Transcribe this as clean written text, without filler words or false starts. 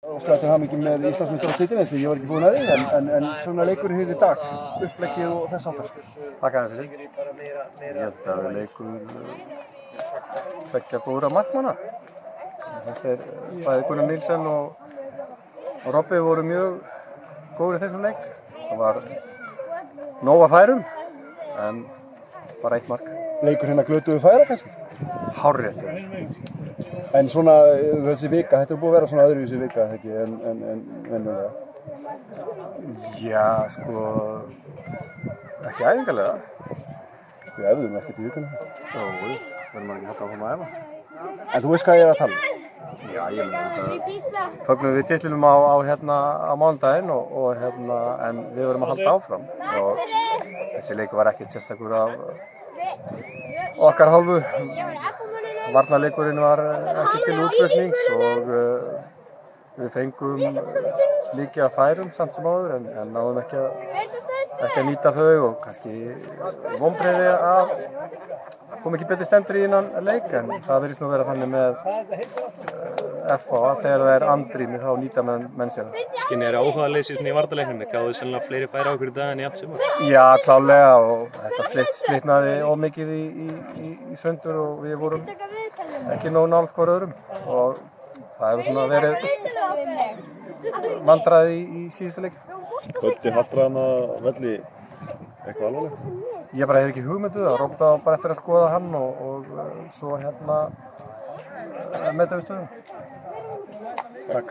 Óskar til hamingju með Íslandsmeistaratitilinn því ég var ekki búinn að því en svona leikurinn hér í dag, uppleggið og þess háttar. Takk aðeins fyrir. Ég held að leikur tveggja góðra markmanna. Þeir bæði Gunnar Níelsen og Robbi voru mjög góðir í þessum leik. Það var nóg af færum en bara eitt mark. Leikur hérna glötuðu færa kannski? Hárrétt. En svona þessi vika, þetta er búið að vera svona öðruvísi vika ekki en venjulega? Já, sko, ekki æfingarlega. Við æfðum ekkert í vikuna. Jó, við verðum ekki hægt áfram að æfa. En þú veist hvað ég er að tala um? Já, ég meina þetta. Fögnum við titlinum á mánudaginn en við verðum að halda áfram. Og þessi leikur var ekkert sérstakur af okkar hálfu. Varnarleikurinn var ekki til útflutnings og við fengum líkið af færum samt sem áður en náðum ekki að nýta þau og kannski vonbrigði að kom ekki betur stendur í innan leik en það virðist nú vera þannig með FH að þegar það er andrými þá nýta menn sér það. Skinnið áhugaleysi í varnarleiknum, gáðu sennilega fleiri færi á okkur í dag en í allt sumar? Já, klálega og þetta slitnaði of mikið í sundur og við vorum ekki nóg nálægt hvor öðrum og það hefur svona verið vandræði í síðustu leik. Höddi haltraðan að velli eitthvað alvarlegt? Ég bara hef ekki hugmyndu það, Róbert á bara eftir að skoða hann og svo meta við stöðum. Takk.